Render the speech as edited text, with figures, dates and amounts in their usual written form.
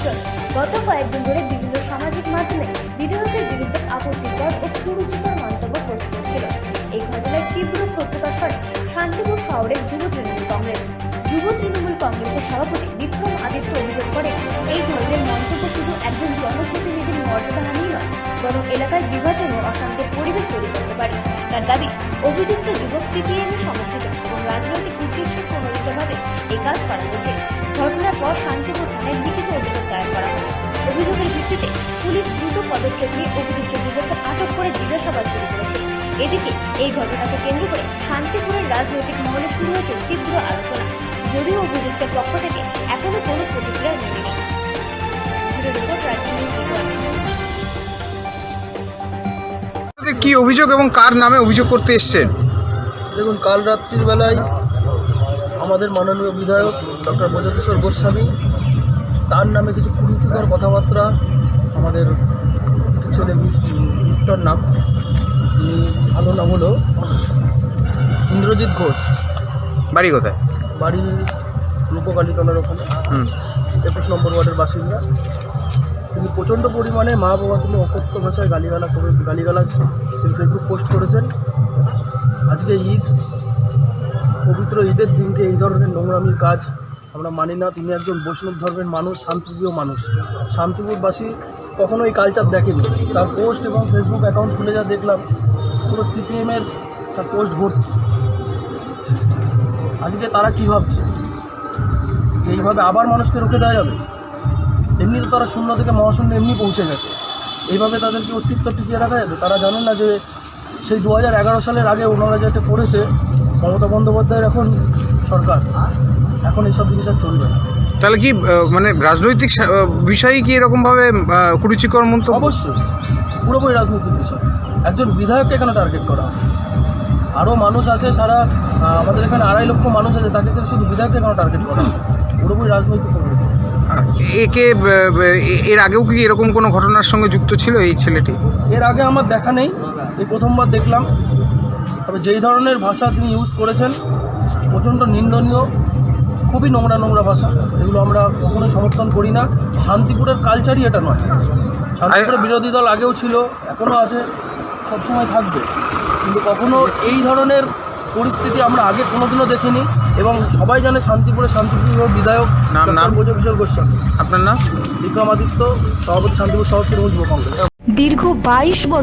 অঞ্চল। গত কয়েকদিন ধরে বিভিন্ন সামাজিক মাধ্যমে বিধায়কের বিরুদ্ধে আপত্তিকর ও কুরুচিকর মন্তব্য পোস্ট করছিল। এই ঘটনায় তীব্র ক্ষোভ প্রকাশ করে শান্তিপুর শহরের যুব তৃণমূল কংগ্রেস। যুব তৃণমূল কংগ্রেসের সভাপতি বিক্রম আদিত্য অভিযোগ করে, এই ধরনের মন্তব্য শুধু একজন জনপ্রতিনিধির মর্যাদাহানি নয়, বরং এলাকায় বিভাজন ও অশান্তির পরিবেশ তৈরি করতে পারে। তার দাবি, অভিযুক্ত যুবক সিপিএমের সমর্থিত এবং রাজনৈতিক উদ্দেশ্যে প্রণোদিতভাবে এই কাজ করা হয়েছে। ঘটনার পর শান্তিপুর থানায় লিখিত অভিযোগ দায়ের করা হয়। অভিযোগের ভিত্তিতে পুলিশ দ্রুত পদক্ষেপ নিয়ে অভিযুক্ত যুবককে আটক করে জিজ্ঞাসাবাদ শুরু করেছে। এদিকে এই ঘটনাকে কেন্দ্র করে শান্তিপুরের রাজনৈতিক মহলে শুরু হয়েছে তীব্র আলোচনা, যদিও অভিযুক্তের পক্ষ থেকে এখনো কোনো প্রতিক্রিয়া মেলেনি। কি অভিযোগ এবং কার নামে অভিযোগ করতে এসেছেন? দেখুন, কাল রাত্রির বেলায় আমাদের মাননীয় বিধায়ক ডক্টর ব্রজকিশোর গোস্বামী, তার নামে কিছু কুরুচিকর কথাবার্তা, আমাদের ছেলে ভিক্টর নাম, ভালো নাম হলো ইন্দ্রজিৎ ঘোষ, বাড়ি কোথায়? বাড়ি রূপকালীতলার ওখানে 21 নম্বর ওয়ার্ডের বাসিন্দা। তিনি প্রচণ্ড পরিমাণে মা বাবা তিনি অকথ্য ভাষায় গালিগালাজ তিনি ফেসবুক পোস্ট করেছেন। আজকে ঈদ, পবিত্র ঈদের দিনকে এই ধরনের নোংরামির কাজ আমরা মানি না। তিনি একজন বৈষ্ণব ধর্মের মানুষ, শান্তিপ্রিয় মানুষ। শান্তিপুরবাসী কখনো এই কালচার দেখেনি। তার পোস্ট এবং ফেসবুক অ্যাকাউন্ট খুলে যা দেখলাম, পুরো সিপিএমের তার পোস্ট ভর্তি। আজকে তারা কী ভাবছে যে এইভাবে আবার মানুষকে রুখে দেওয়া যাবে? এমনি তো তারা শূন্য থেকে মহাশূন্য এমনি পৌঁছে গেছে। এইভাবে তাদেরকে অস্তিত্ব টিকিয়ে রাখা যাবে? তারা জানেন না যে সেই 2011 সালের আগে ওনারা যেটা করেছে, মমতা বন্দ্যোপাধ্যায়ের এখন সরকার, এখন এইসব জিনিস আর চলবে না। তাহলে কি মানে রাজনৈতিক বিষয়ে কি এরকমভাবে কুরুচিকর মন্তব্য? অবশ্যই পুরোপুরি রাজনৈতিক বিষয়। একজন বিধায়ককে কেন টার্গেট করা হয়? আরও মানুষ আছে, সারা আমাদের এখানে 2.5 লক্ষ মানুষ আছে, তাকে শুধু বিধায়ককে কেন টার্গেট করা হয়? পুরোপুরি রাজনৈতিক। একে এর আগেও কি এরকম কোনো ঘটনার সঙ্গে যুক্ত ছিল এই ছেলেটি? এর আগে আমার দেখা নেই, এই প্রথমবার দেখলাম। তবে যেই ধরনের ভাষা তিনি ইউজ করেছেন, প্রচণ্ড নিন্দনীয়, খুবই নোংরা ভাষা। এগুলো আমরা কখনোই সমর্থন করি না। শান্তিপুরের কালচারই এটা নয়। শান্তিপুরের বিরোধী দল আগেও ছিল, এখনও আছে, সবসময় থাকবে, কিন্তু কখনো এই ধরনের পরিস্থিতি আমরা আগে কোনোদিনও দেখিনি। এবং সবাই জানে শান্তিপুরের বিধায়ক নাম ব্রজকিশোর গোস্বামী। আপনার নাম? বিক্রম আদিত্য, সভাপতি, শান্তিপুর শহর তৃণমূল যুব কংগ্রেস। দীর্ঘ 22 বছর